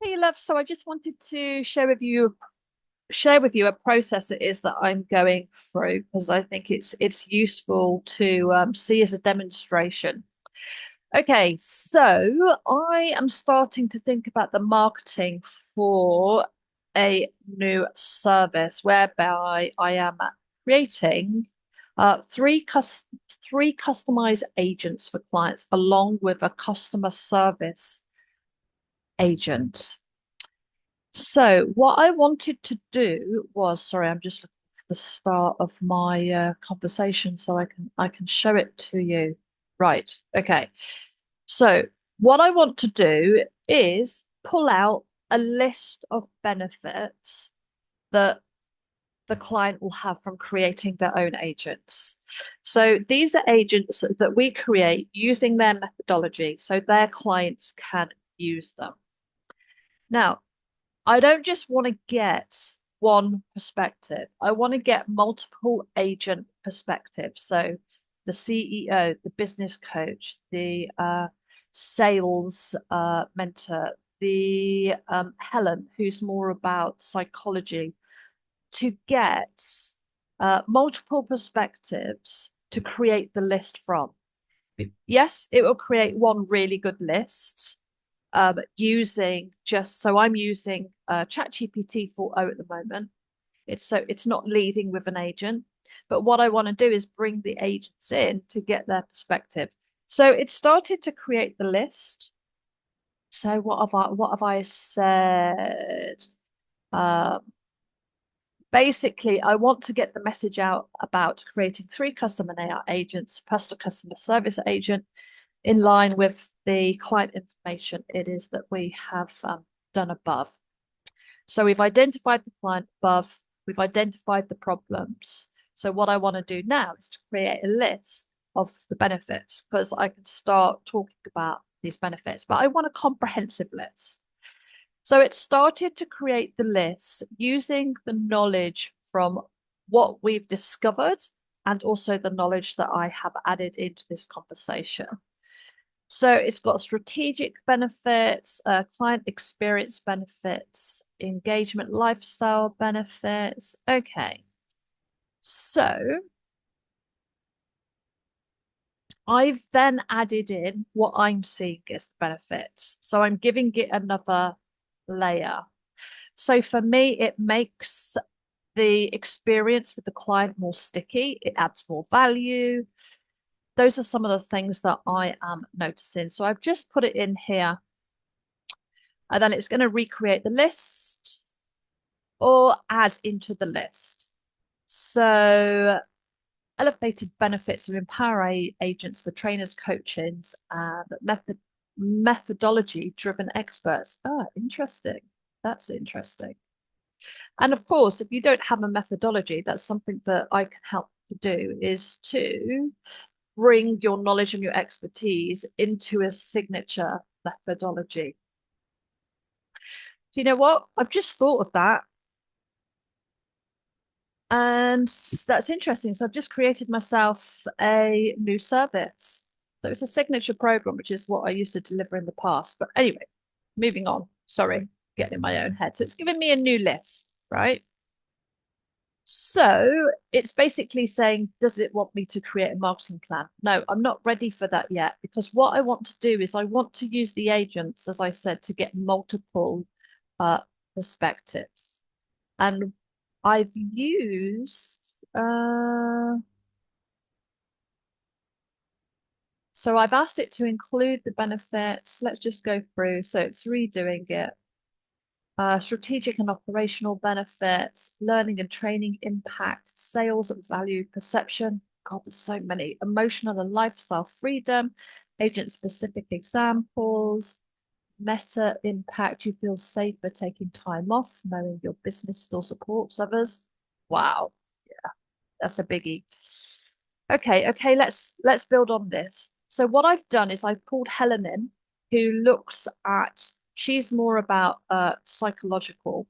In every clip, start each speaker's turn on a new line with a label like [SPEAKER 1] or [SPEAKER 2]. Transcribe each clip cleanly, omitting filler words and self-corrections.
[SPEAKER 1] Hey, love. So I just wanted to share with you a process it is that I'm going through because I think it's useful to see as a demonstration. Okay, so I am starting to think about the marketing for a new service whereby I am creating three customized agents for clients along with a customer service agent. So what I wanted to do was, sorry, I'm just looking for the start of my conversation so I can show it to you. Right. Okay. So what I want to do is pull out a list of benefits that the client will have from creating their own agents. So these are agents that we create using their methodology so their clients can use them. Now, I don't just want to get one perspective. I want to get multiple agent perspectives. So the CEO, the business coach, the sales mentor, the Helen, who's more about psychology, to get multiple perspectives to create the list from. Yes, it will create one really good list using just so I'm using ChatGPT 4.0 at the moment. It's not leading with an agent, but what I want to do is bring the agents in to get their perspective. So it started to create the list. So what have I said? Um, Basically, I want to get the message out about creating three customer AI agents plus a customer service agent in line with the client information it is that we have done above. So we've identified the client above, we've identified the problems. So what I want to do now is to create a list of the benefits because I can start talking about these benefits, but I want a comprehensive list. So it started to create the list using the knowledge from what we've discovered and also the knowledge that I have added into this conversation. So it's got strategic benefits, client experience benefits, engagement lifestyle benefits. Okay. So I've then added in what I'm seeing as the benefits. So I'm giving it another layer. So for me, it makes the experience with the client more sticky. It adds more value. Those are some of the things that I am noticing. So I've just put it in here. And then it's going to recreate the list or add into the list. So elevated benefits of EmpowerAi agents for trainers, coaches, and methodology-driven experts. Ah, interesting. That's interesting. And of course, if you don't have a methodology, that's something that I can help to do is to bring your knowledge and your expertise into a signature methodology. Do you know what? I've just thought of that. And that's interesting. So I've just created myself a new service. So it's a signature program, which is what I used to deliver in the past. But anyway, moving on. Sorry, getting in my own head. So it's given me a new list, right? So it's basically saying, does it want me to create a marketing plan? No, I'm not ready for that yet because what I want to do is I want to use the agents, as I said, to get multiple uh, perspectives. And I've used, so I've asked it to include the benefits. Let's just go through. So it's redoing it. Strategic and operational benefits, learning and training impact, sales value perception. God, there's so many. Emotional and lifestyle freedom, agent-specific examples, meta impact. You feel safer taking time off, knowing your business still supports others. Wow. Yeah, that's a biggie. Okay, let's build on this. So what I've done is I've pulled Helen in, who looks at she's more about psychological.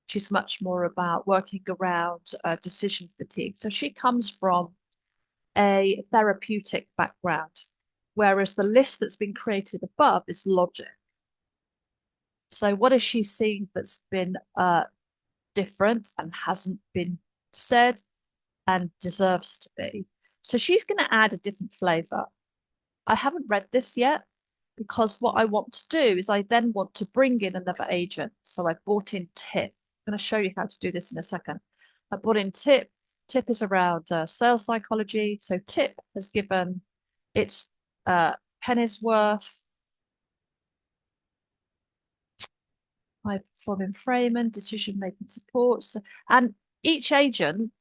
[SPEAKER 1] She's much more about working around decision fatigue. So she comes from a therapeutic background, whereas the list that's been created above is logic. So what is she seeing that's been different and hasn't been said and deserves to be? So she's going to add a different flavor. I haven't read this yet because what I want to do is I then want to bring in another agent. So I brought in Tip. I'm going to show you how to do this in a second. I brought in Tip. Tip is around sales psychology. So Tip has given its penny's worth, high performing Freeman, decision making supports. And each agent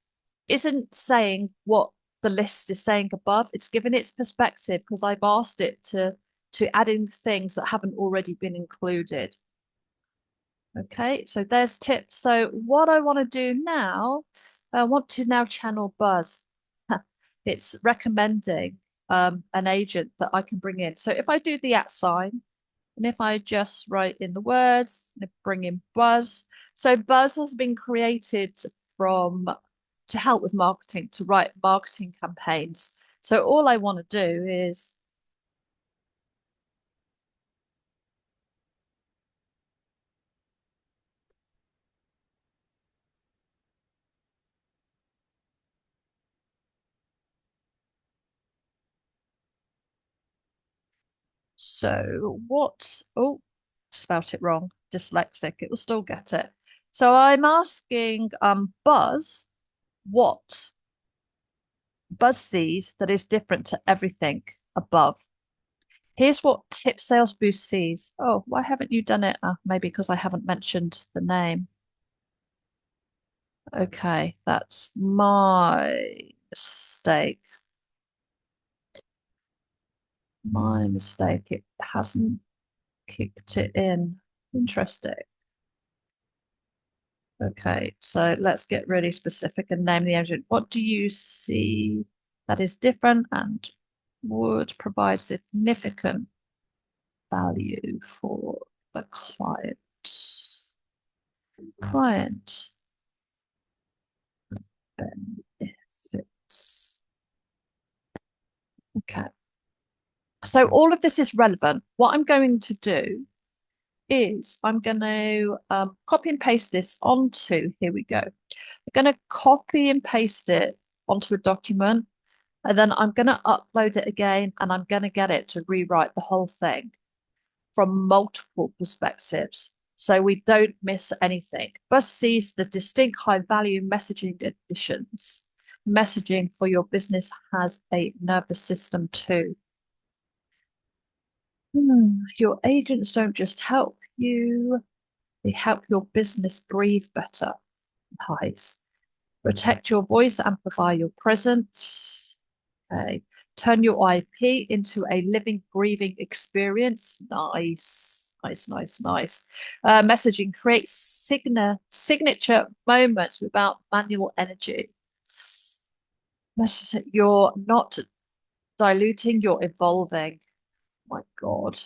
[SPEAKER 1] isn't saying what the list is saying above. It's given its perspective because I've asked it to add in things that haven't already been included. Okay, so there's tips. So what I want to do now, I want to now channel Buzz. It's recommending an agent that I can bring in. So if I do the @ sign, and if I just write in the words, bring in Buzz. So Buzz has been created from to help with marketing, to write marketing campaigns. So all I want to do is so what? Oh, spelt it wrong. Dyslexic. It will still get it. So I'm asking Buzz what Buzz sees that is different to everything above. Here's what Tip Sales Boost sees. Oh, why haven't you done it? Maybe because I haven't mentioned the name. Okay, that's my mistake. My mistake. It hasn't kicked it in. Interesting. Okay, so let's get really specific and name the agent. What do you see that is different and would provide significant value for the client? Client benefits. Okay. So all of this is relevant. What I'm going to do is I'm going to copy and paste this onto, here we go. I'm going to copy and paste it onto a document, and then I'm going to upload it again, and I'm going to get it to rewrite the whole thing from multiple perspectives so we don't miss anything. Bus sees the distinct high value messaging additions. Messaging for your business has a nervous system too. Your agents don't just help you, they help your business breathe better. Nice. Protect your voice, amplify your presence. Okay. Turn your IP into a living, breathing experience. Nice, nice, nice, nice. Messaging creates signature moments without manual energy. You're not diluting, you're evolving. My God.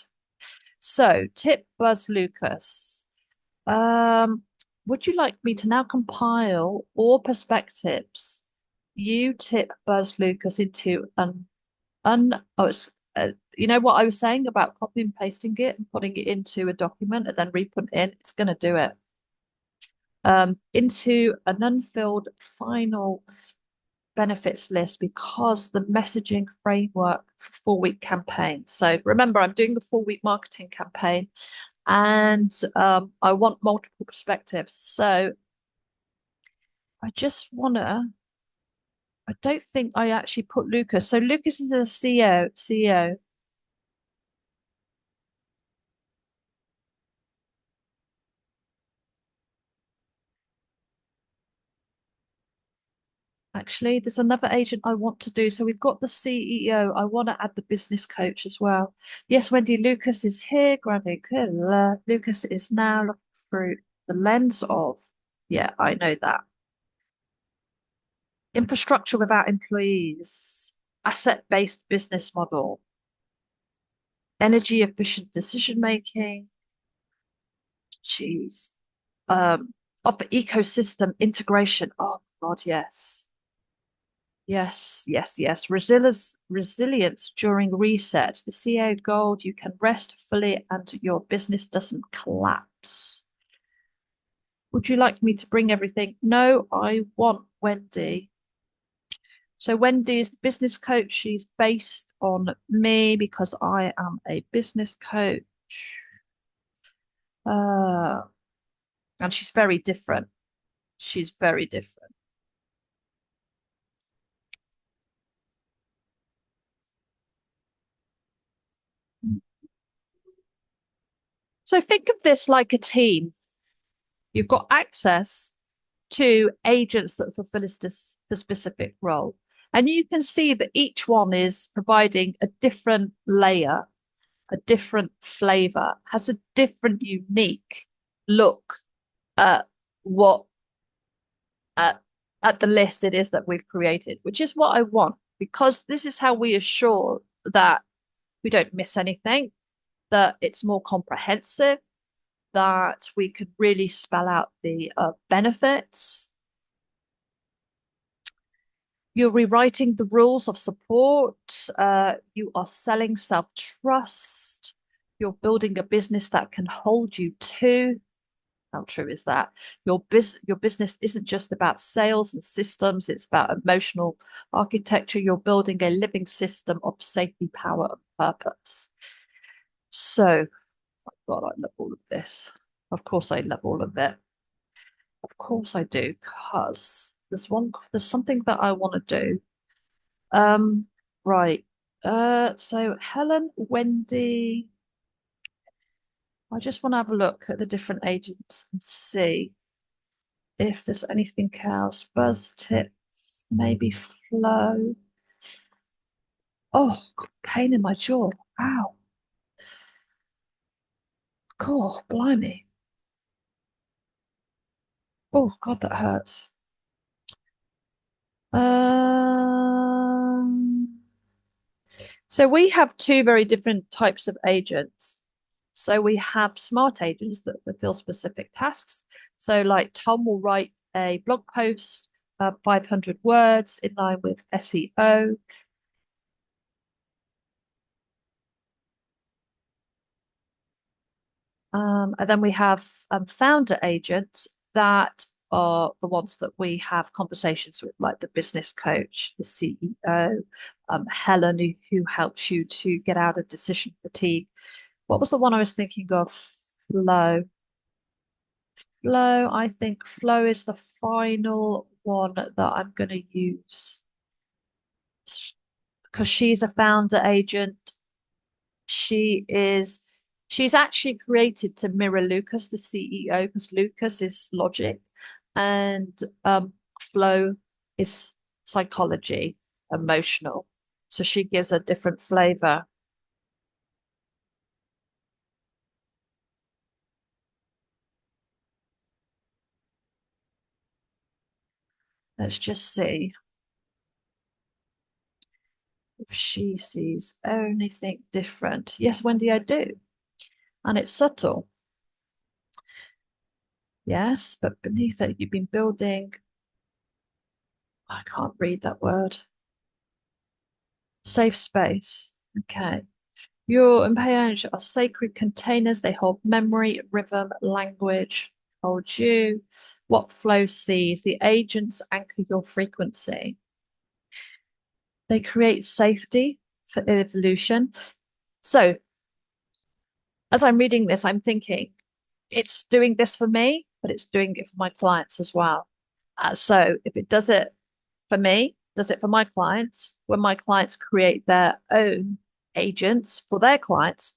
[SPEAKER 1] So, tip Buzz Lucas. Um, would you like me to now compile all perspectives? You tip Buzz Lucas into an oh, it's you know what I was saying about copy and pasting it and putting it into a document and then re-put it in. It's going to do it. Into an unfilled final benefits list because the messaging framework for 4-week campaign. So remember, I'm doing the 4-week marketing campaign and I want multiple perspectives. So I just want to, I don't think I actually put Lucas. So Lucas is the CEO. Actually, there's another agent I want to do. So we've got the CEO. I want to add the business coach as well. Yes, Wendy, Lucas is here. Granny, Lucas is now looking through the lens of, yeah, I know that. Infrastructure without employees, asset-based business model, energy efficient decision making, geez, um, up ecosystem integration. Oh God, yes. Yes, yes, yes. Resilience during reset. The CEO goal, you can rest fully and your business doesn't collapse. Would you like me to bring everything? No, I want Wendy. So Wendy is the business coach. She's based on me because I am a business coach. Uh, and she's very different. She's very different. So think of this like a team. You've got access to agents that fulfill a specific role. And you can see that each one is providing a different layer, a different flavor, has a different unique look at what at, at the list it is that we've created, which is what I want, because this is how we assure that we don't miss anything, that it's more comprehensive, that we could really spell out the benefits. You're rewriting the rules of support. You are selling self-trust. You're building a business that can hold you to. How true is that? Your business isn't just about sales and systems, it's about emotional architecture. You're building a living system of safety, power, and purpose. So, God, I love all of this. Of course, I love all of it. Of course, I do, because there's something that I want to do. Um, right. So Helen, Wendy, I just want to have a look at the different agents and see if there's anything else. Buzz tips, maybe flow. Oh, God, pain in my jaw. Ow. God, blimey. Oh, God, that hurts. Um, so we have two very different types of agents. So we have smart agents that fulfill specific tasks. So like Tom will write a blog post, 500 words in line with SEO. And then we have founder agents that are the ones that we have conversations with, like the business coach, the CEO, Helen, who helps you to get out of decision fatigue. What was the one I was thinking of? Flow. Flow, I think flow is the final one that I'm going to use because she's a founder agent. She is, she's actually created to mirror Lucas, the CEO, because Lucas is logic and flow is psychology, emotional. So she gives a different flavor. Let's just see if she sees anything different. Yes, Wendy, I do. And it's subtle. Yes, but beneath it, you've been building, I can't read that word, safe space. Okay. Your EmpowerAi are sacred containers. They hold memory, rhythm, language, hold you. What flow sees? The agents anchor your frequency. They create safety for evolution. So as I'm reading this, I'm thinking it's doing this for me, but it's doing it for my clients as well. So if it does it for me, does it for my clients, when my clients create their own agents for their clients,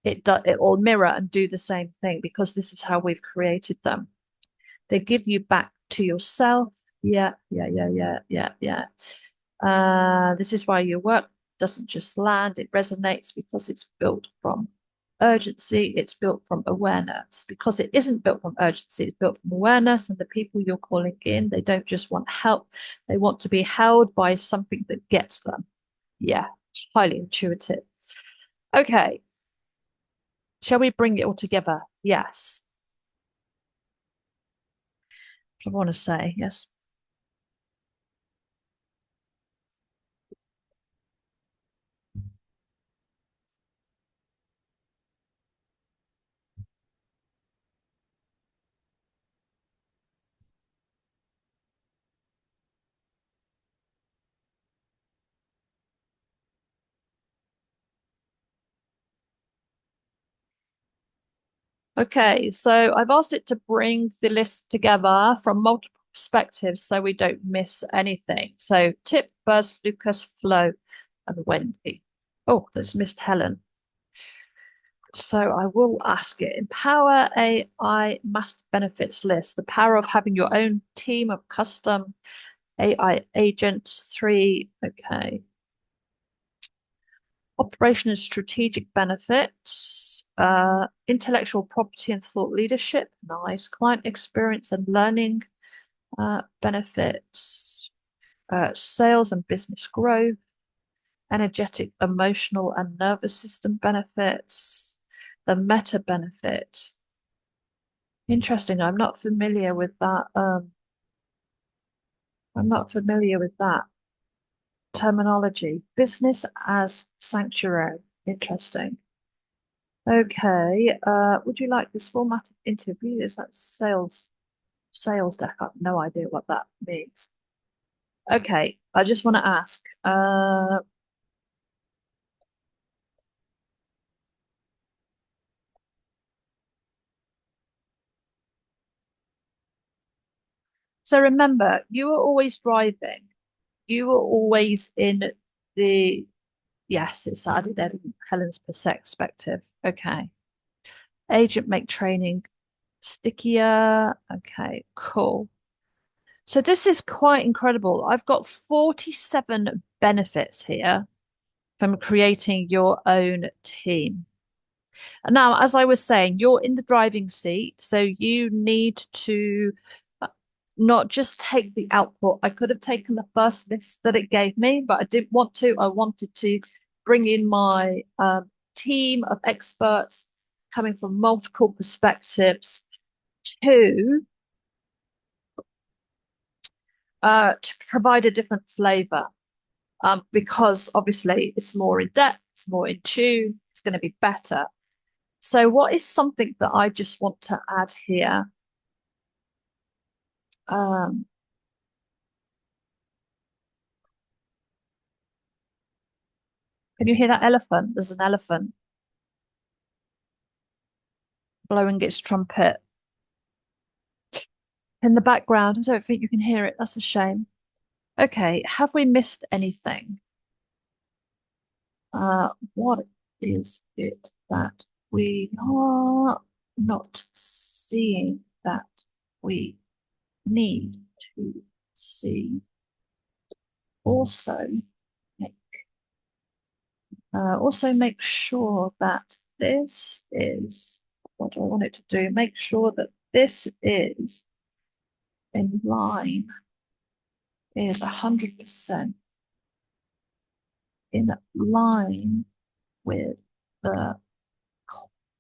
[SPEAKER 1] it will mirror and do the same thing because this is how we've created them. They give you back to yourself. Yeah, yeah, yeah, yeah, yeah, yeah. This is why your work doesn't just land, it resonates because it's built from urgency, it's built from awareness. Because it isn't built from urgency, it's built from awareness. And the people you're calling in, they don't just want help, they want to be held by something that gets them. Yeah, highly intuitive. Okay, shall we bring it all together? Yes. I want to say, yes. Okay, so I've asked it to bring the list together from multiple perspectives so we don't miss anything. So Tip, Buzz, Lucas, Flo, and Wendy. Oh, that's missed Helen. So I will ask it. Empower AI master benefits list. The power of having your own team of custom AI agents. 3. Okay. Operation and strategic benefits, intellectual property and thought leadership, nice. Client experience and learning benefits, sales and business growth, energetic, emotional, and nervous system benefits, the meta benefit. Interesting. I'm not familiar with that. I'm not familiar with that terminology. Business as sanctuary. Interesting. Okay. Would you like this format of interview? Is that sales deck? I have no idea what that means. Okay. I just want to ask. So remember, you were always driving. You were always in the yes, it's added there in Helen's perspective. Okay. Agent make training stickier. Okay, cool. So this is quite incredible. I've got 47 benefits here from creating your own team. And now, as I was saying, you're in the driving seat, so you need to uh, not just take the output. I could have taken the first list that it gave me, but I didn't want to. I wanted to bring in my team of experts coming from multiple perspectives to to provide a different flavor. Because obviously it's more in depth, it's more in tune, it's going to be better. So, what is something that I just want to add here? Um, can you hear that elephant? There's an elephant blowing its trumpet in the background. I don't think you can hear it. That's a shame. Okay, have we missed anything? What is it that we are not seeing that we need to see? Also, also make sure that this is what do I want it to do? Make sure that this is in line, is 100% in line with the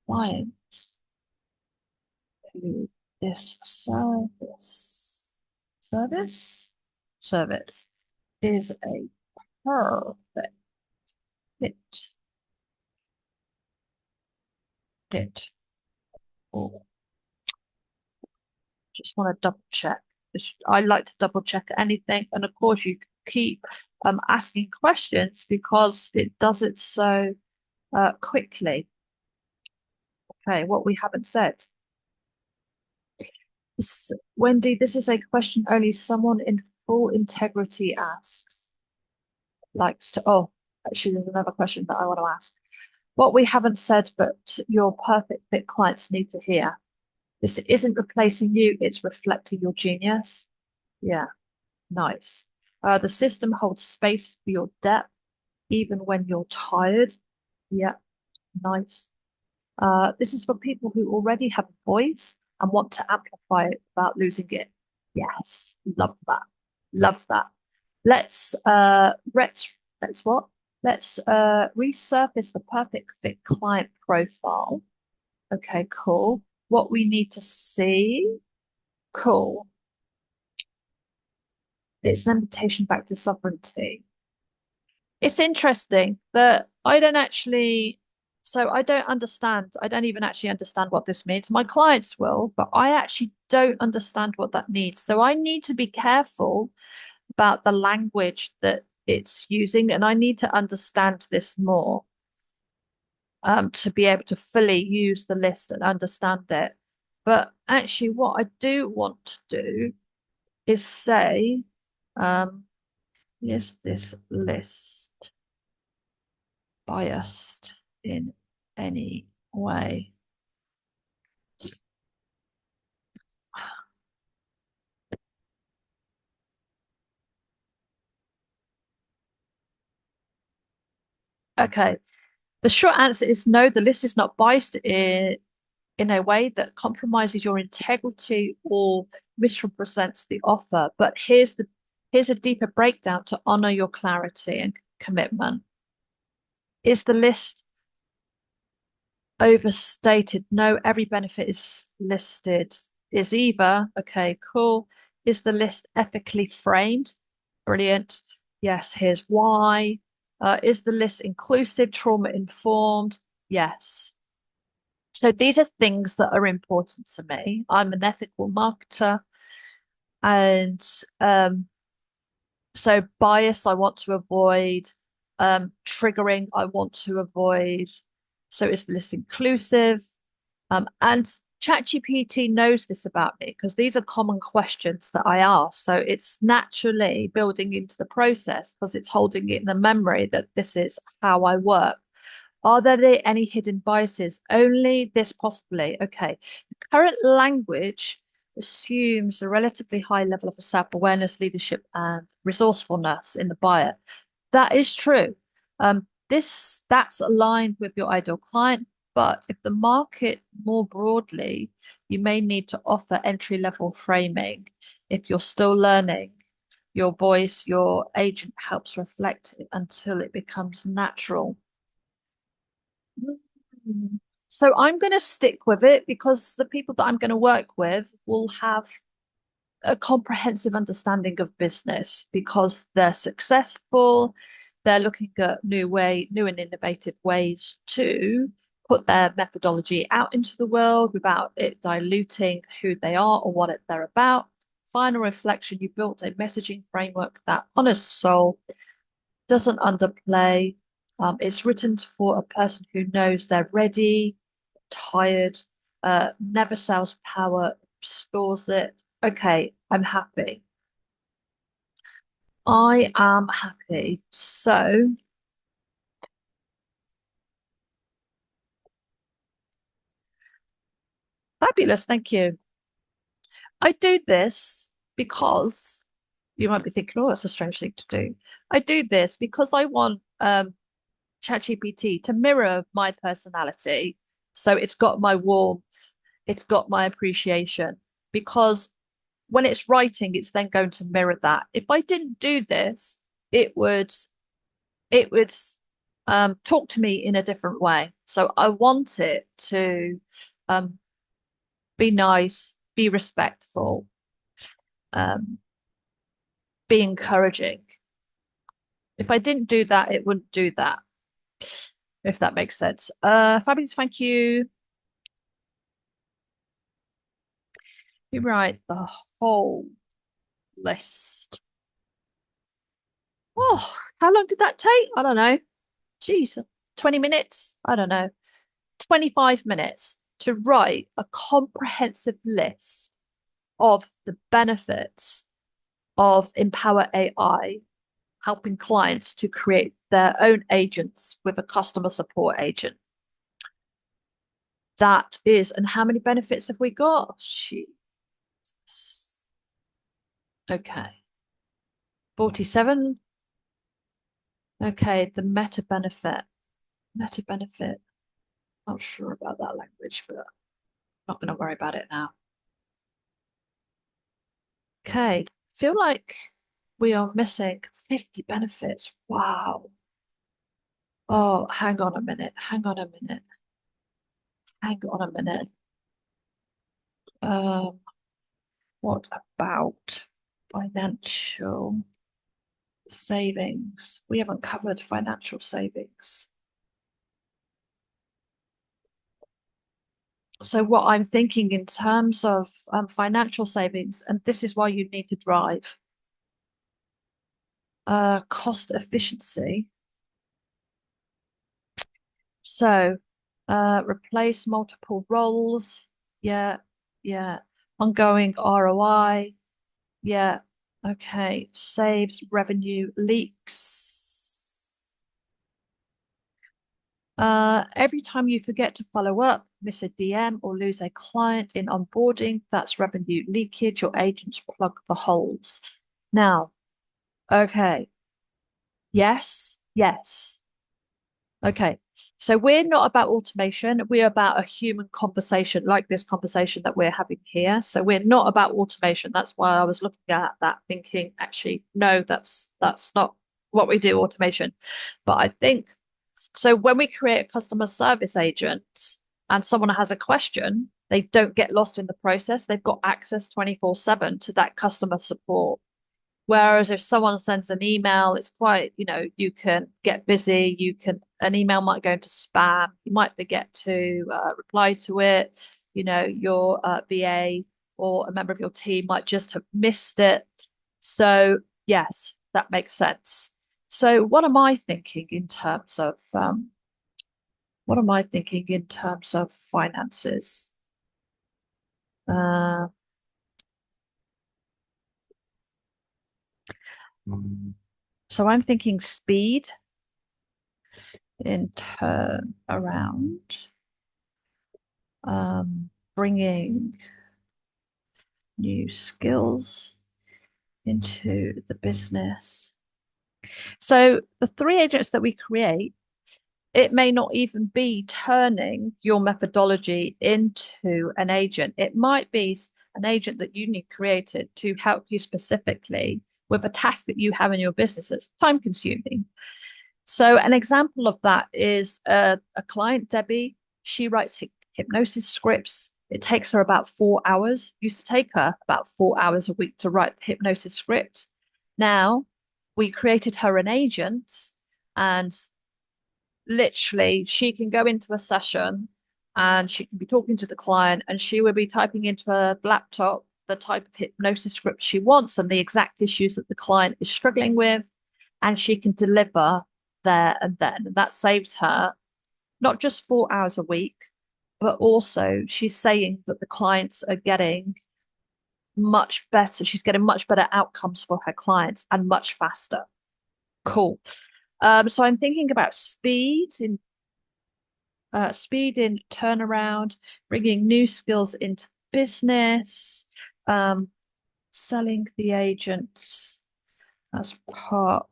[SPEAKER 1] client who this service is a perfect fit fit for. Just want to double check. I like to double check anything, and of course you keep asking questions because it does it so quickly. Okay, what we haven't said. Wendy, this is a question only someone in full integrity asks. Likes to. Oh, actually, there's another question that I want to ask. What we haven't said, but your perfect fit clients need to hear. This isn't replacing you, it's reflecting your genius. Yeah, nice. The system holds space for your depth, even when you're tired. Yeah, nice. This is for people who already have a voice and want to amplify it without losing it. Yes, love that. Love that. Let's what? Let's resurface the perfect fit client profile. Okay, cool. What we need to see. Cool. It's an invitation back to sovereignty. It's interesting that I don't actually, so I don't understand. I don't even actually understand what this means. My clients will, but I actually don't understand what that means. So I need to be careful about the language that it's using, and I need to understand this more. to be able to fully use the list and understand it. But actually, what I do want to do is say, is this list biased in any way? Okay, the short answer is no, the list is not biased in a way that compromises your integrity or misrepresents the offer. But here's a deeper breakdown to honor your clarity and commitment. Is the list overstated? No, every benefit is listed. Is either, okay, cool. Is the list ethically framed? Brilliant. Yes, here's why. Is the list inclusive, trauma informed? Yes. So these are things that are important to me. I'm an ethical marketer, and so bias I want to avoid, triggering I want to avoid. So is the list inclusive? And ChatGPT knows this about me because these are common questions that I ask. So it's naturally building into the process because it's holding it in the memory that this is how I work. Are there any hidden biases? Only this possibly. Okay. The current language assumes a relatively high level of self-awareness, leadership, and resourcefulness in the buyer. That is true. That's aligned with your ideal client, but if the market more broadly, you may need to offer entry-level framing if you're still learning. Your voice, your agent helps reflect it until it becomes natural. Mm. So I'm going to stick with it because the people that I'm going to work with will have a comprehensive understanding of business because they're successful. They're looking at new and innovative ways to put their methodology out into the world without it diluting who they are or what they're about. Final reflection, you built a messaging framework that honors soul, doesn't underplay. It's written for a person who knows they're ready, tired, never sells power, stores it. Okay, I'm happy. I am happy. So fabulous. Thank you. I do this because you might be thinking, oh, that's a strange thing to do. I do this because I want ChatGPT to mirror my personality. So it's got my warmth, it's got my appreciation. Because when it's writing, it's then going to mirror that. If I didn't do this, it would it would talk to me in a different way. So I want it to um, be nice, be respectful, um, be encouraging. If I didn't do that, it wouldn't do that, if that makes sense. Fabulous, thank you. You write the whole list. Oh, how long did that take? I don't know. Jeez, 20 minutes? I don't know. 25 minutes to write a comprehensive list of the benefits of Empower AI, helping clients to create their own agents with a customer support agent. That is, and how many benefits have we got? Jesus. Okay. 47. Okay, the meta benefit. Meta benefit. Not sure about that language, but not going to worry about it now. Okay, feel like we are missing 50 benefits. Wow. Oh, hang on a minute. Hang on a minute. Hang on a minute. Um, what about financial savings? We haven't covered financial savings. So what I'm thinking in terms of financial savings, and this is why you need to drive cost efficiency. So Replace multiple roles. Yeah, yeah. Ongoing ROI. Yeah. Okay. Saves revenue leaks. Every time you forget to follow up, miss a DM, or lose a client in onboarding, that's revenue leakage. Your agents plug the holes. Now, okay. Yes, yes. Okay. So we're not about automation. We're about a human conversation, like this conversation that we're having here. So we're not about automation. That's why I was looking at that thinking, actually, no, that's not what we do, automation. But I think so when we create a customer service agent and someone has a question, they don't get lost in the process. They've got access 24/7 to that customer support. Whereas if someone sends an email, it's quite, you can get busy. An email might go into spam. You might forget to reply to it. Your VA or a member of your team might just have missed it. So, yes, that makes sense. So, what am I thinking in terms of finances? Uh, so I'm thinking speed in turn around, bringing new skills into the business. So the three agents that we create, it may not even be turning your methodology into an agent. It might be an agent that you need created to help you specifically with a task that you have in your business that's time consuming. So, an example of that is a client, Debbie. She writes hypnosis scripts. It takes her about 4 hours. Used to take her about 4 hours a week to write the hypnosis script. Now, we created her an agent, and literally, she can go into a session and she can be talking to the client, and she will be typing into her laptop the type of hypnosis script she wants and the exact issues that the client is struggling with, and she can deliver there and then. And that saves her not just 4 hours a week, but also she's saying that the clients are getting much better. She's getting much better outcomes for her clients and much faster. Cool. So I'm thinking about speed in turnaround, bringing new skills into business, um, selling the agents as part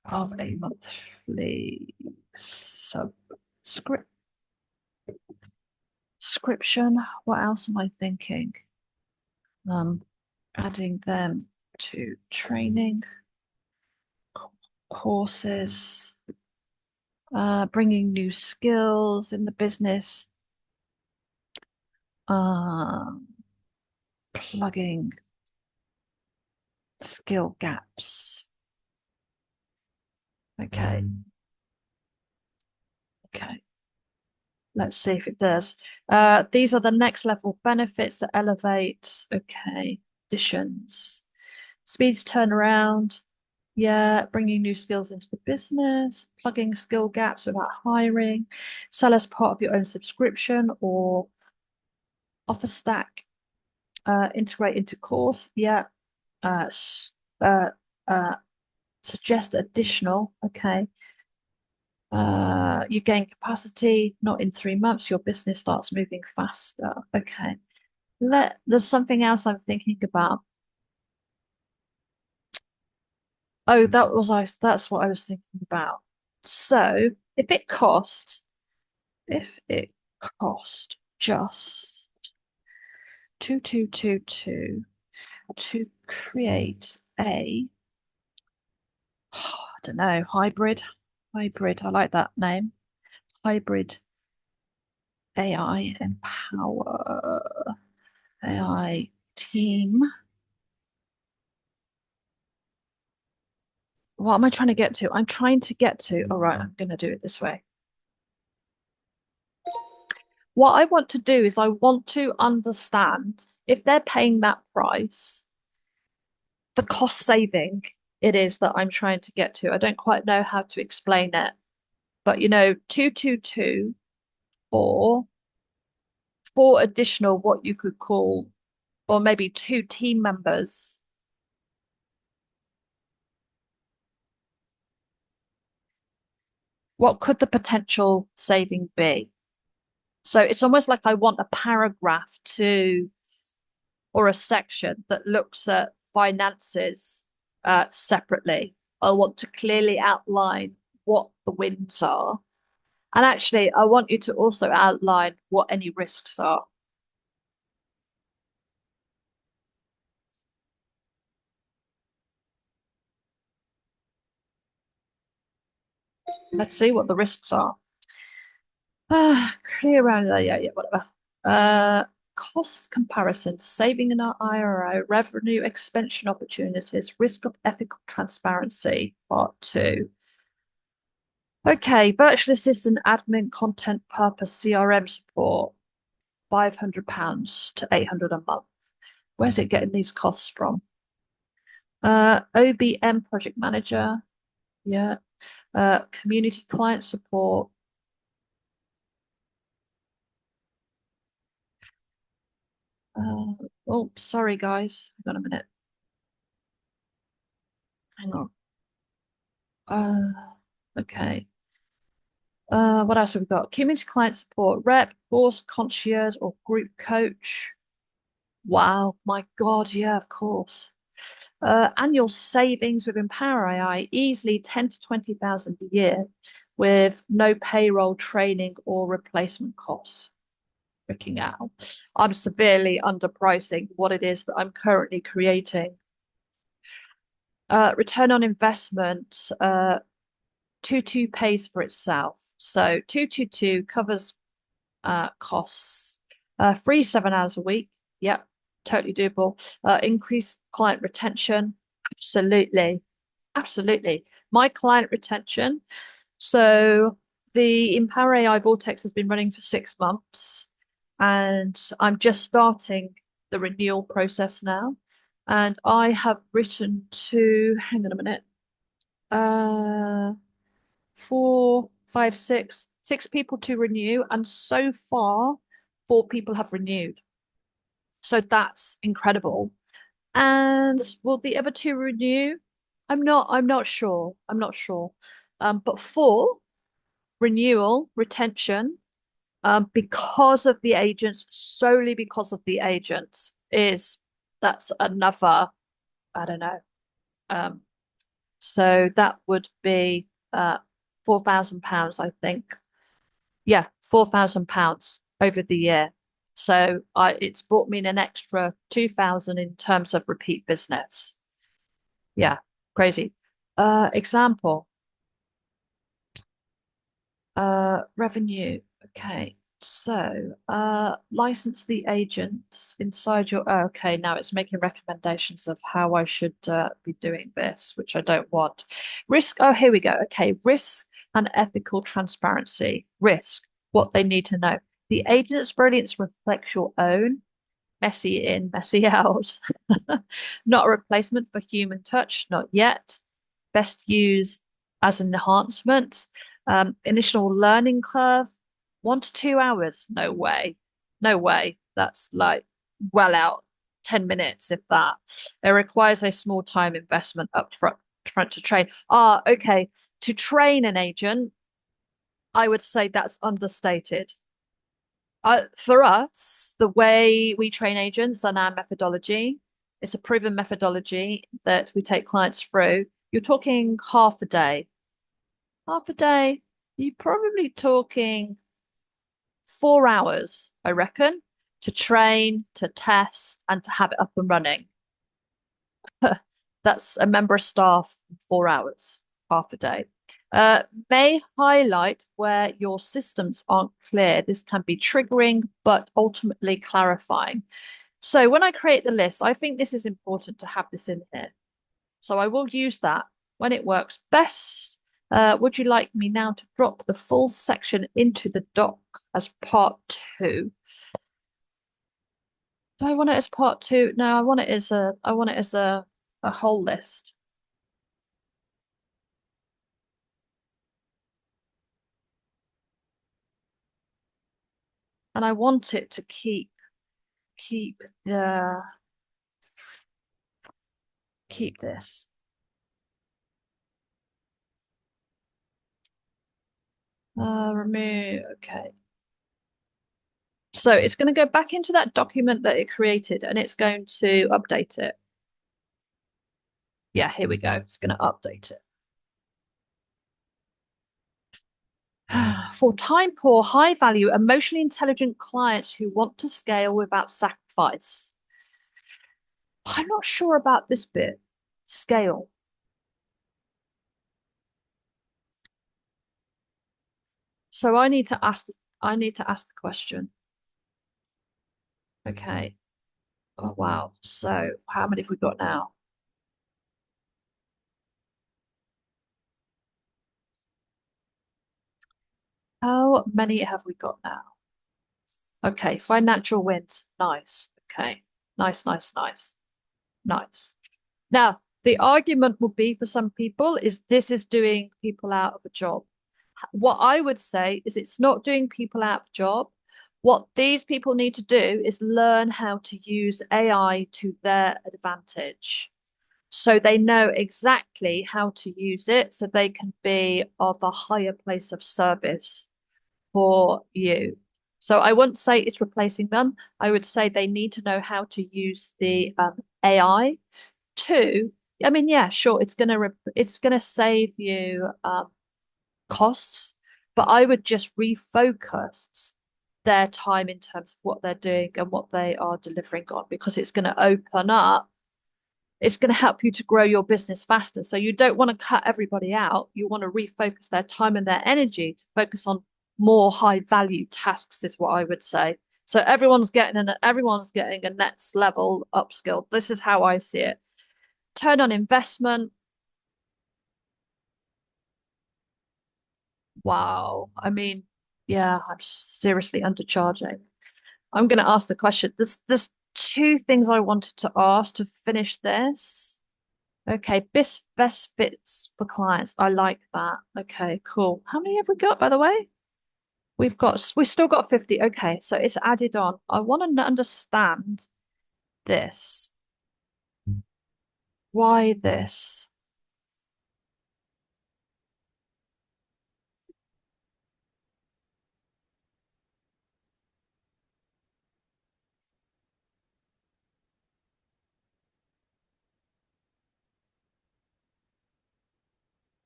[SPEAKER 1] of a monthly subscription. What else am I thinking? Um, Adding them to training courses, bringing new skills in the business, um, plugging skill gaps. Okay. Okay. Let's see if it does. These are the next level benefits that elevate. Okay. Additions. Speed to turnaround. Yeah. Bringing new skills into the business. Plugging skill gaps without hiring. Sell as part of your own subscription or offer stack. Integrate into course. Yeah. Uh, uh, uh, Suggest additional. Okay. You gain capacity, not in 3 months, your business starts moving faster. Okay. There's something else I'm thinking about. Oh, that's what I was thinking about. So if it cost just 2222 to create I don't know, hybrid. I like that name. Hybrid AI Empower AI team. What am I trying to get to? I'm trying to get to, all right, I'm going to do it this way. What I want to do is I want to understand if they're paying that price, the cost saving it is that I'm trying to get to. I don't quite know how to explain it, But 222 for four additional what you could call, or maybe two team members. What could the potential saving be? So it's almost like I want a paragraph to, or a section that looks at finances separately. I want to clearly outline what the wins are. And actually, I want you to also outline what any risks are. Let's see what the risks are. Clear around there, yeah, whatever. Uh, Cost comparison, saving in our IRA, revenue expansion opportunities, risk of ethical transparency, part two. Okay, virtual assistant, admin, content purpose, CRM support, £500 to 800 a month. Where's it getting these costs from? OBM project manager, yeah. Community client support. Oh, sorry, guys. Hang on a minute. Hang on. Okay. What else have we got? Community client support, rep, course, concierge, or group coach. Wow, my God, yeah, of course. Annual savings with EmpowerAI, easily 10 to 20,000 a year with no payroll, training, or replacement costs. Freaking out. I'm severely underpricing what it is that I'm currently creating. Return on investment, 222 pays for itself. So 222 covers costs. Free 7 hours a week. Yep, totally doable. Increased client retention. Absolutely. Absolutely. My client retention. So the Empower AI Vortex has been running for 6 months, and I'm just starting the renewal process now. And I have written to, hang on a minute, uh, four, five, six people to renew, and so far, four people have renewed. So that's incredible. And will the other two renew? I'm not sure. I'm not sure. But four, renewal, retention, because of the agents, solely because of the agents, that's another, I don't know. Um, so that would be £4,000, I think. Yeah, £4,000 over the year. So it's brought me in an extra 2,000 in terms of repeat business. Yeah, crazy. Example, revenue. Okay. So, license the agents inside your. Oh, okay, now it's making recommendations of how I should be doing this, which I don't want. Risk. Oh, here we go. Okay, risk and ethical transparency. Risk, what they need to know. The agent's brilliance reflects your own, messy in, messy out. Not a replacement for human touch, not yet. Best used as an enhancement. Initial learning curve, 1 to 2 hours. No way. No way. That's like well out 10 minutes, if that. It requires a small time investment up front to train. Ah, okay. To train an agent, I would say that's understated. For us, the way we train agents and our methodology, it's a proven methodology that we take clients through. You're talking half a day. Half a day, you're probably talking 4 hours, I reckon, to train, to test, and to have it up and running. That's a member of staff, 4 hours, half a day. May highlight where your systems aren't clear. This can be triggering, but ultimately clarifying. So when I create the list, I think this is important to have this in here. So I will use that when it works best. Would you like me now to drop the full section into the doc as part two? Do I want it as part two? No, I want it as a whole list. and I want it to keep the keep this. Remove. Okay. So it's going to go back into that document that it created and it's going to update it. Yeah, here we go. It's going to update it. For time poor, high value, emotionally intelligent clients who want to scale without sacrifice. I'm not sure about this bit. Scale. So I need to ask the question. Okay. Oh wow. So how many have we got now? How many have we got now? Okay, financial wins. Nice. Okay. Nice, nice, nice. Nice. Now, the argument would be for some people is this is doing people out of a job. What I would say is it's not doing people out of a job. What these people need to do is learn how to use AI to their advantage. So they know exactly how to use it so they can be of a higher place of service for you. So I wouldn't say it's replacing them. I would say they need to know how to use the AI to. I mean, yeah, sure, it's gonna save you costs, but I would just refocus their time in terms of what they're doing and what they are delivering on because it's going to open up. It's going to help you to grow your business faster. So you don't want to cut everybody out. You want to refocus their time and their energy to focus on more high value tasks, is what I would say. So everyone's getting a next level upskill. This is how I see it. Turn on investment. Wow. I mean, yeah, I'm seriously undercharging. I'm going to ask the question. There's two things I wanted to ask to finish this. Okay, best fits for clients. I like that. Okay, cool. How many have we got, by the way? We've still got 50. Okay, so it's added on. I want to understand this. Why this?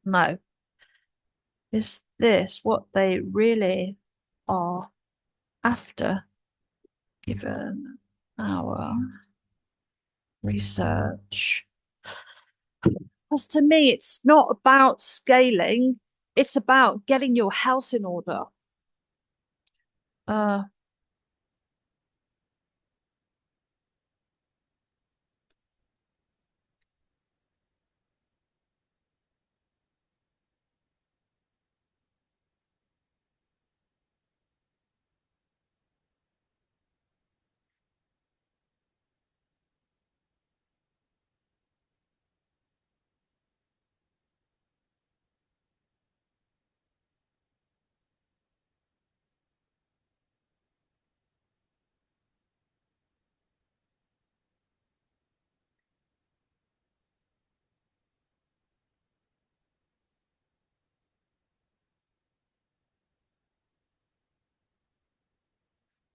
[SPEAKER 1] No. Is this what they really are after, given our research? Because to me, it's not about scaling, it's about getting your house in order. Uh,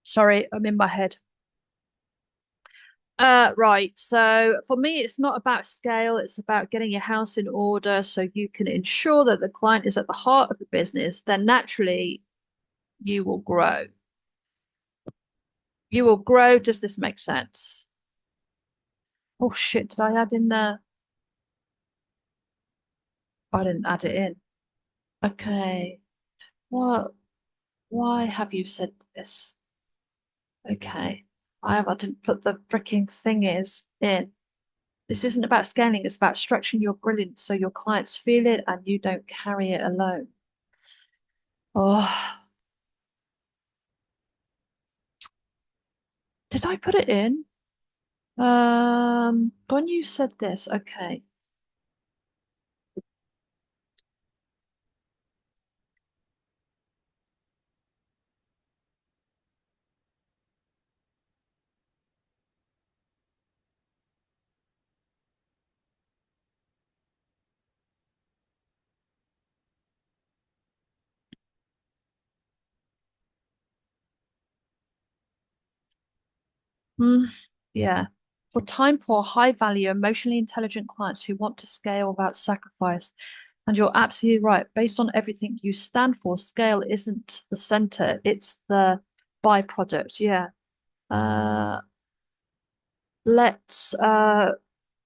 [SPEAKER 1] sorry, I'm in my head. Right. So for me, it's not about scale, it's about getting your house in order so you can ensure that the client is at the heart of the business. Then naturally, you will grow. You will grow. Does this make sense? Oh shit, did I add in the? I didn't add it in. Okay. What? Why have you said this? Okay. I didn't put the freaking thing is in. This isn't about scaling, it's about structuring your brilliance so your clients feel it and you don't carry it alone. Oh, did I put it in? When you said this, okay. Mm, yeah. For time poor, high value, emotionally intelligent clients who want to scale without sacrifice. And you're absolutely right. Based on everything you stand for, scale isn't the center, it's the byproduct. Yeah. Uh, let's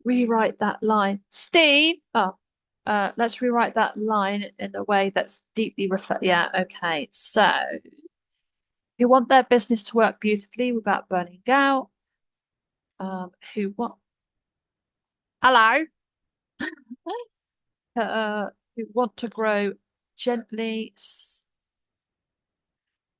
[SPEAKER 1] rewrite that line. Steve, let's rewrite that line in a way that's deeply reflect. Yeah, okay. So you want their business to work beautifully without burning out. Who what? Hello. Who want to grow gently,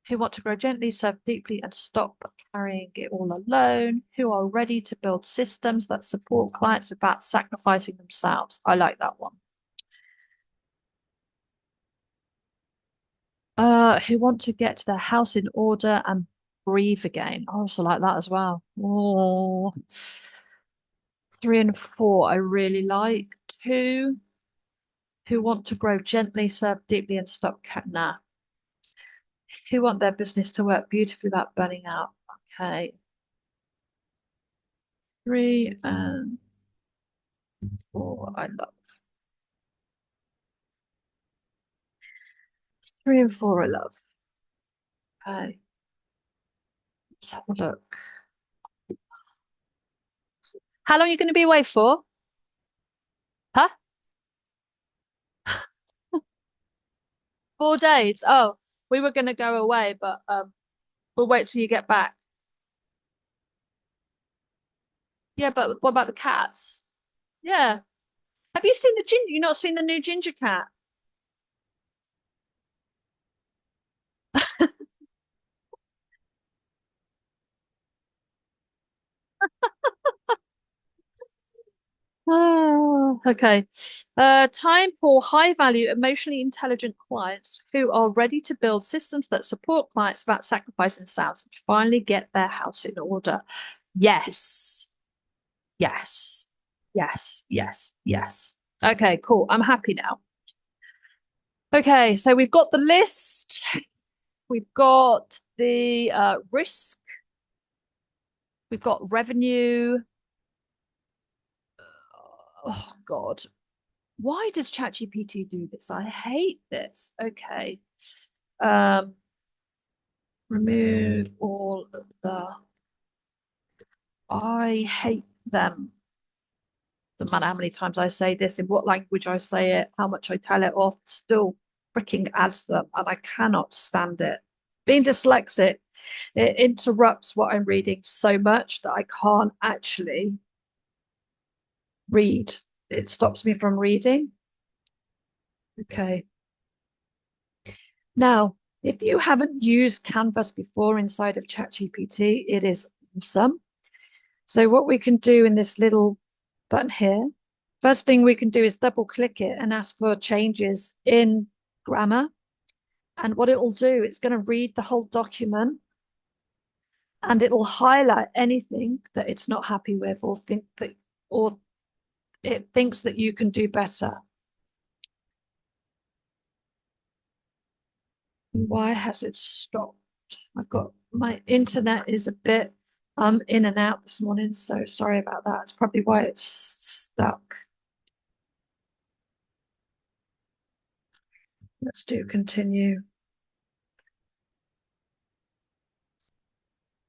[SPEAKER 1] who want to grow gently, serve deeply, and stop carrying it all alone, who are ready to build systems that support clients without sacrificing themselves. I like that one. Who want to get their house in order and breathe again. I also like that as well. Oh, three and four, I really like. Two, who want to grow gently, serve deeply, and stop nah. Who want their business to work beautifully without burning out. Okay. Three and four, I love. Three and four, I love. Okay. Let's have a look. How long are you going to be away for? Huh? 4 days. Oh, we were going to go away, but we'll wait till you get back. Yeah, but what about the cats? Yeah. Have you seen the ginger? You not seen the new ginger cat? Oh, okay. Time for high value, emotionally intelligent clients who are ready to build systems that support clients without sacrificing themselves and finally get their house in order. Yes, yes, yes, yes, yes. Okay, cool. I'm happy now. Okay, so we've got the list, we've got the risk, we've got revenue. Oh, God. Why does ChatGPT do this? I hate this. Okay. Um, remove all of the. I hate them. Doesn't matter how many times I say this, in what language I say it, how much I tell it off, still freaking adds them, and I cannot stand it. Being dyslexic, it interrupts what I'm reading so much that I can't actually read. It stops me from reading. Okay. Now, if you haven't used Canvas before inside of ChatGPT, it is awesome. So what we can do in this little button here, first thing we can do is double click it and ask for changes in grammar. And what it'll do, it's going to read the whole document and it'll highlight anything that it's not happy with or it thinks that you can do better. Why has it stopped? I've got my internet is a bit in and out this morning, so sorry about that. It's probably why it's stuck. Let's do continue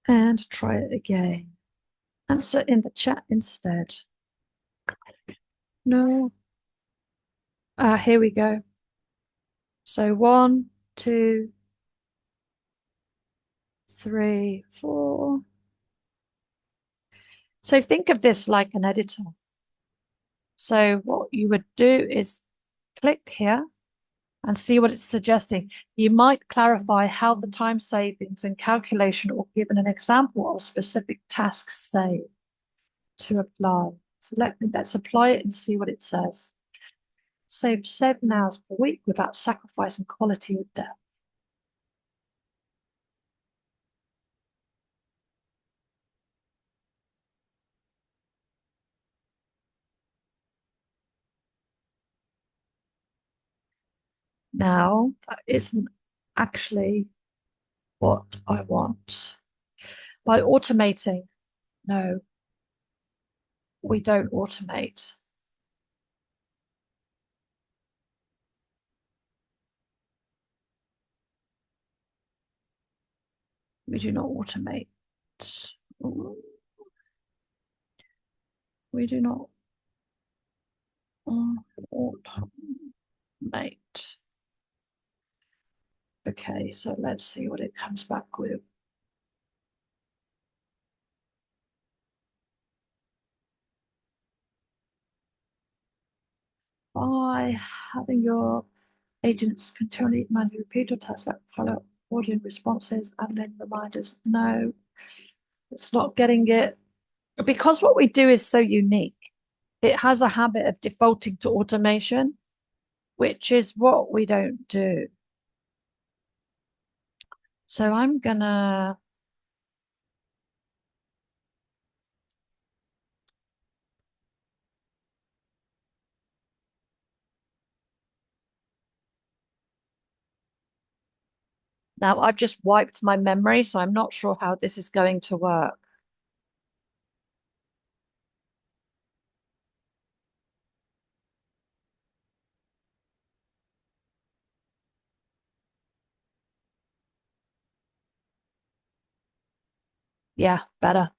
[SPEAKER 1] and try it again. Answer in the chat instead. No. Here we go. So 1, 2, 3, 4. So think of this like an editor. So what you would do is click here and see what it's suggesting. You might clarify how the time savings and calculation or given an example of specific tasks say to apply. So let's apply it and see what it says. Save 7 hours per week without sacrificing quality or depth. Now, that isn't actually what I want. By automating No, we don't automate. We do not automate. We do not automate. Okay, so let's see what it comes back with. By having your agents continually manually repeat or test like follow audience responses and then reminders. No, it's not getting it. Because what we do is so unique, it has a habit of defaulting to automation, which is what we don't do. So I'm gonna now I've just wiped my memory, so I'm not sure how this is going to work. Yeah, better.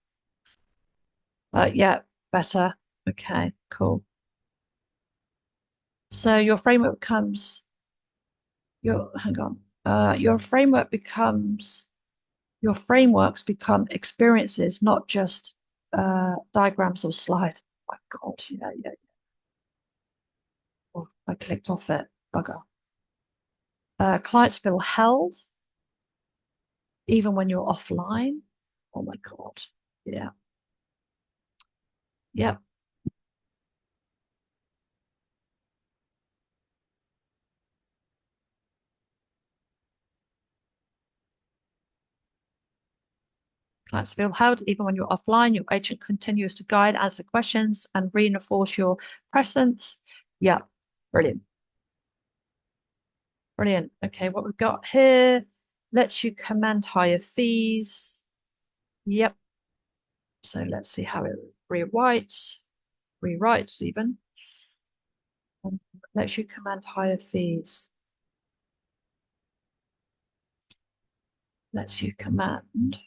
[SPEAKER 1] Yeah, better. Okay, cool. So your framework becomes your hang on. Your framework becomes your frameworks become experiences, not just diagrams or slides. Oh my God, yeah. Oh, I clicked off it. Bugger. Clients feel held even when you're offline. Oh my God. Yeah. Yep. Clients feel held even when you're offline. Your agent continues to guide, answer questions, and reinforce your presence. Yeah. Brilliant. Brilliant. Okay, what we've got here lets you command higher fees. Yep. So let's see how it rewrites even. Lets you command higher fees. Lets you command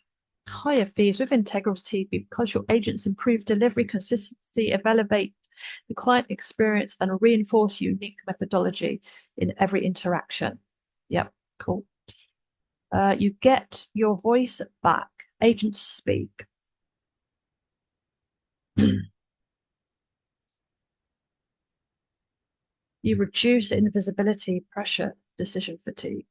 [SPEAKER 1] higher fees with integrity because your agents improve delivery consistency, elevate the client experience, and reinforce unique methodology in every interaction. Yep, cool. You get your voice back. Agents speak. You reduce invisibility, pressure, decision fatigue.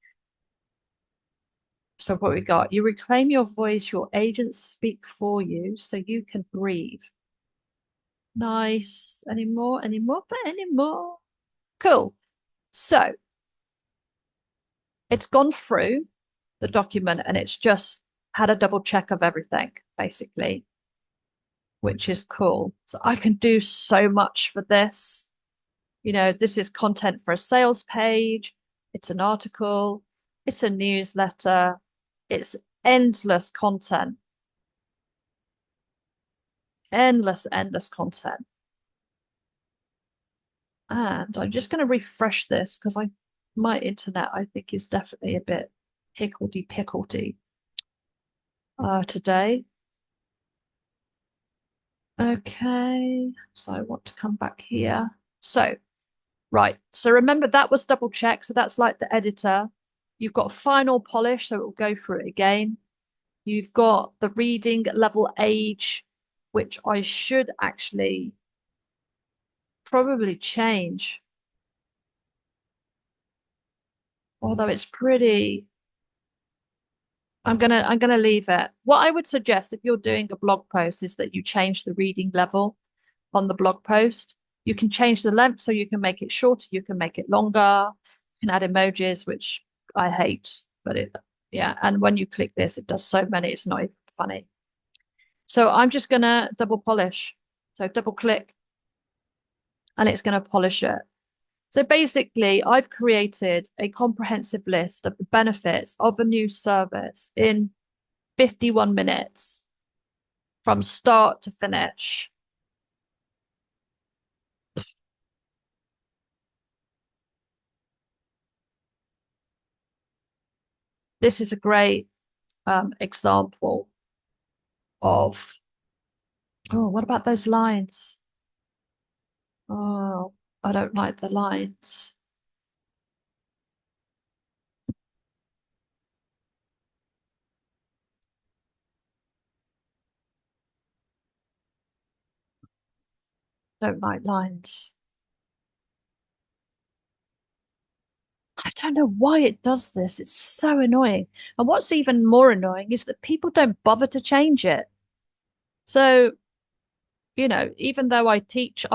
[SPEAKER 1] So what we got, you reclaim your voice, your agents speak for you so you can breathe. Nice. Any more? Any more? But any more? Cool. So it's gone through the document and it's just had a double check of everything, basically, which is cool. So I can do so much for this. You know, this is content for a sales page, it's an article, it's a newsletter, it's endless content, endless content. And I'm just going to refresh this because my internet, I think, is definitely a bit hickledy-pickledy today. Okay, so I want to come back here. So, right. So remember that was double check. So that's like the editor. You've got final polish, so it will go through it again. You've got the reading level age, which I should actually probably change, although it's pretty. I'm gonna leave it. What I would suggest if you're doing a blog post is that you change the reading level on the blog post. You can change the length so you can make it shorter, you can make it longer, you can add emojis, which I hate, but yeah. And when you click this, it does so many, it's not even funny. So I'm just gonna double polish. So double click and it's gonna polish it. So basically, I've created a comprehensive list of the benefits of a new service in 51 minutes. from start to finish. This is a great example of, oh, what about those lines? Oh, I don't like the lines. Don't like lines. I don't know why it does this. It's so annoying. And what's even more annoying is that people don't bother to change it. So, even though I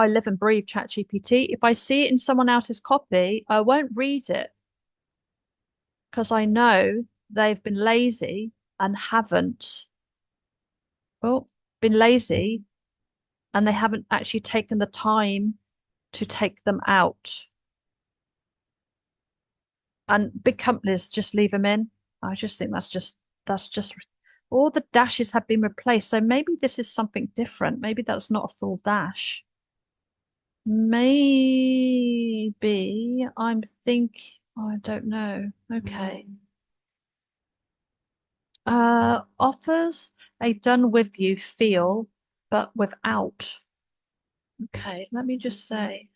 [SPEAKER 1] live and breathe ChatGPT, if I see it in someone else's copy, I won't read it because I know they've been lazy and haven't, well, been lazy and they haven't actually taken the time to take them out. And big companies just leave them in. I just think that's just all the dashes have been replaced. So maybe this is something different. Maybe that's not a full dash. Maybe I don't know. Okay. Offers a done with you feel, but without. Okay, let me just say.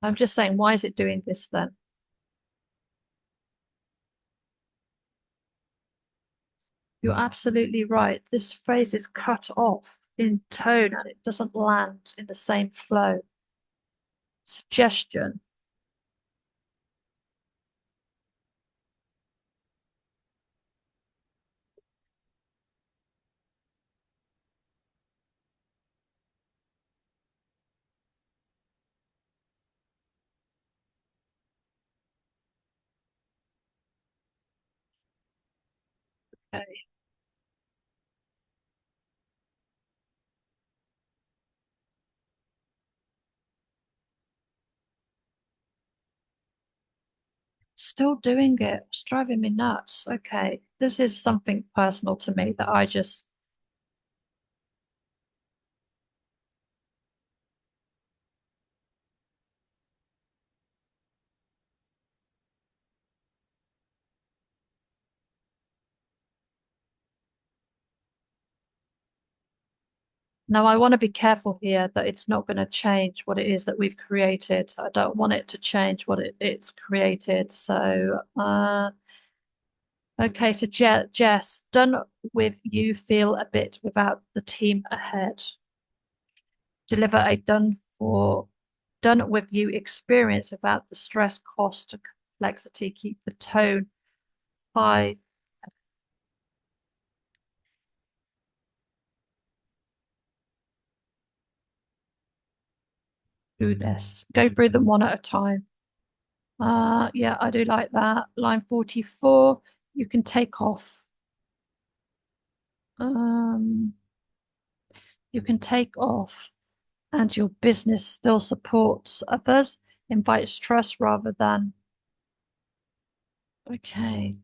[SPEAKER 1] I'm just saying, why is it doing this then? You're absolutely right. This phrase is cut off in tone and it doesn't land in the same flow. Suggestion. Okay. Still doing it. It's driving me nuts. Okay. This is something personal to me that I just, no, I want to be careful here that it's not going to change what it is that we've created. I don't want it to change what it's created. So, okay. So, Jess, done with you feel a bit without the team ahead. Deliver a done with you experience without the stress, cost, and complexity. Keep the tone high. Do this. Go through them one at a time. Yeah, I do like that. Line 44, you can take off. Um, you can take off, and your business still supports others, invites trust rather than, okay,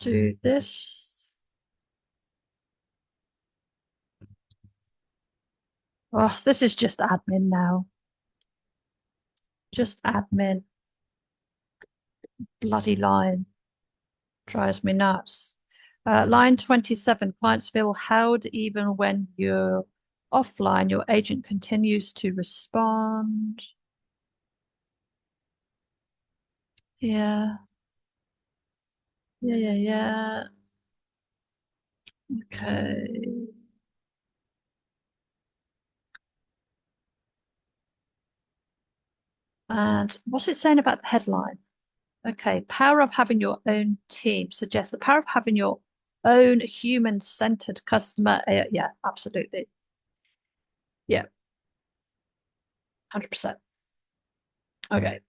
[SPEAKER 1] do this. Oh, this is just admin now. Just admin. Bloody line. Drives me nuts. Line 27, clients feel held even when you're offline. Your agent continues to respond. Yeah, yeah. Okay. And what's it saying about the headline? Okay, power of having your own team suggests the power of having your own human-centered customer. Yeah, absolutely. Yeah, 100%. Okay,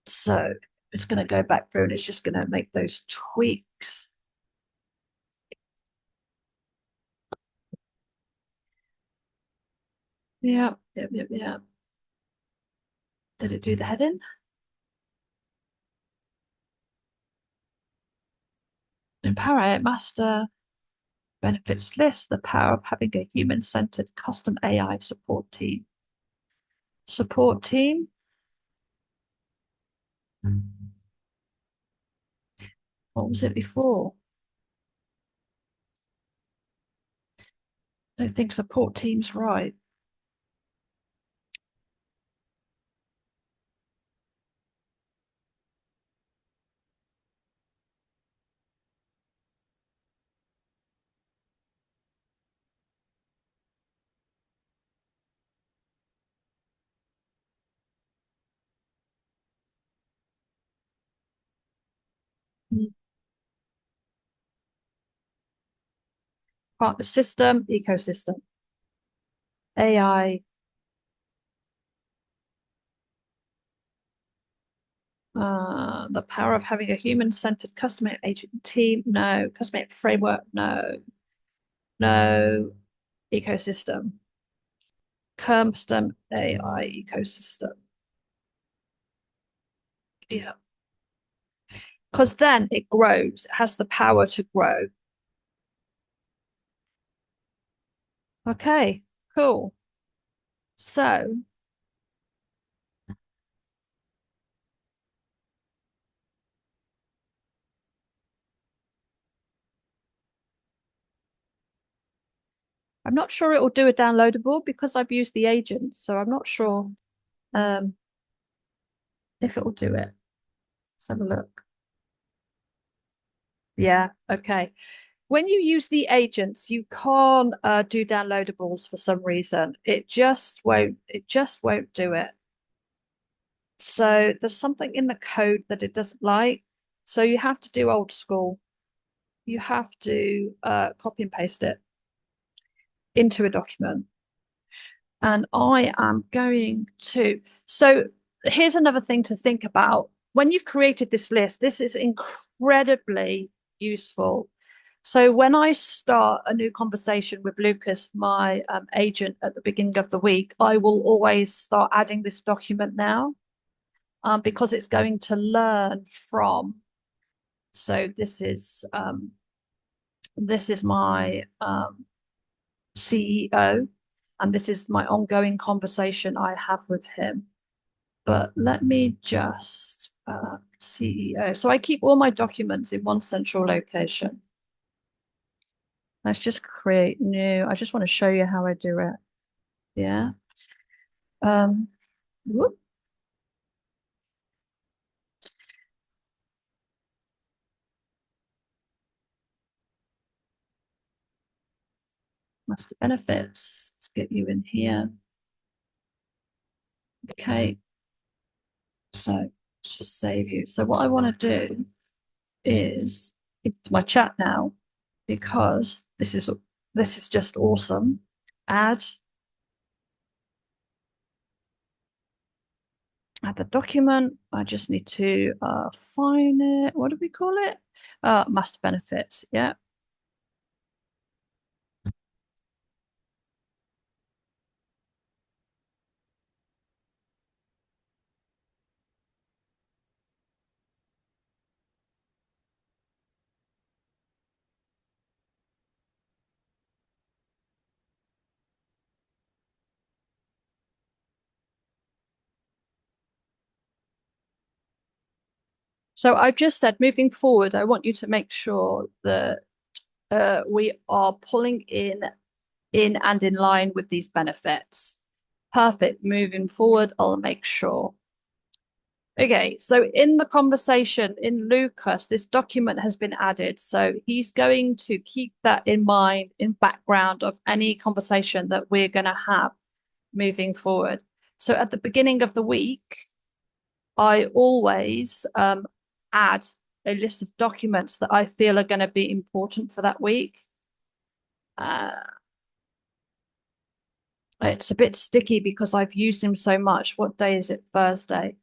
[SPEAKER 1] so it's going to go back through and it's just going to make those tweaks. Yeah, yep, yep, yeah. Did it do the heading? EmpowerAi Master benefits list, the power of having a human-centered custom AI support team. Support team? What was it before? I don't think support team's right. Mm. Partner system, ecosystem, AI, the power of having a human-centered customer agent team, no. Customer framework, no. No. Ecosystem, custom AI ecosystem. Yeah. Because then it grows, it has the power to grow. Okay, cool. So I'm not sure it will do a downloadable because I've used the agent, so I'm not sure um, if it will do it. Let's have a look. Yeah, okay. When you use the agents, you can't do downloadables for some reason. It just won't do it. So there's something in the code that it doesn't like. So you have to do old school. You have to copy and paste it into a document. And I am going to. So here's another thing to think about. When you've created this list, this is incredibly useful. So when I start a new conversation with Lucas, my agent, at the beginning of the week, I will always start adding this document now, because it's going to learn from. So this is my CEO, and this is my ongoing conversation I have with him. But let me just CEO. So I keep all my documents in one central location. Let's just create new. I just want to show you how I do it. Yeah. Um, whoop, master benefits. Let's get you in here. Okay. So let's just save you. So what I want to do is it's my chat now because this is just awesome. Add add the document. I just need to find it. What do we call it? Master benefits. Yeah. So I've just said moving forward, I want you to make sure that we are pulling in and in line with these benefits. Perfect. Moving forward, I'll make sure. Okay, so in the conversation in Lucas, this document has been added. So he's going to keep that in mind in background of any conversation that we're going to have moving forward. So at the beginning of the week, I always add a list of documents that I feel are going to be important for that week. Uh, it's a bit sticky because I've used him so much. What day is it? Thursday.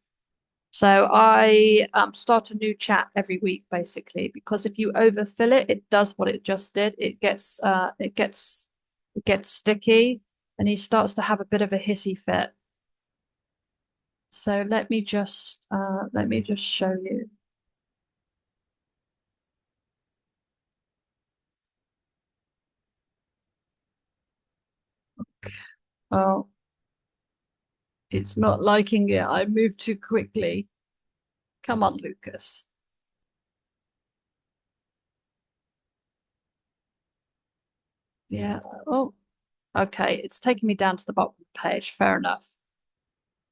[SPEAKER 1] So I start a new chat every week, basically, because if you overfill it, it does what it just did. It gets sticky. and he starts to have a bit of a hissy fit. So let me just show you. Oh, it's not liking it. I moved too quickly. Come on, Lucas. Yeah. Oh, okay. It's taking me down to the bottom of the page. Fair enough.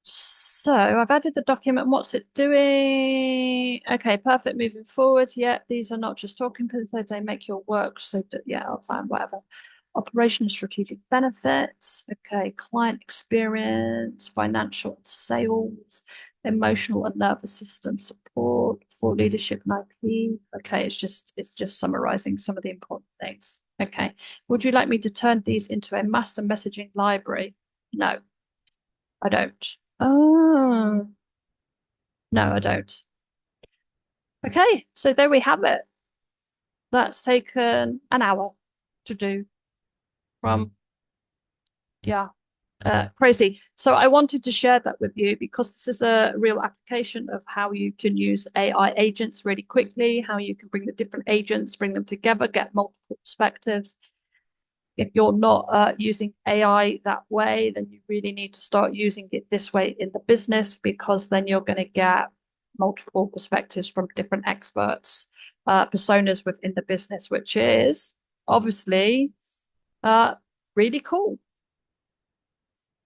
[SPEAKER 1] So I've added the document. What's it doing? Okay, perfect. Moving forward. Yeah, these are not just talking points, they make your work. So yeah, I'll find whatever. Operation and strategic benefits. Okay, client experience, financial and sales, emotional and nervous system support, for leadership and IP. Okay, it's just summarizing some of the important things. Okay. Would you like me to turn these into a master messaging library? No, I don't. Oh, no, I don't. Okay, so there we have it. That's taken an hour to do from, yeah, crazy. So I wanted to share that with you because this is a real application of how you can use AI agents really quickly, how you can bring the different agents, bring them together, get multiple perspectives. If you're not using AI that way, then you really need to start using it this way in the business because then you're going to get multiple perspectives from different experts, personas within the business, which is obviously uh, really cool.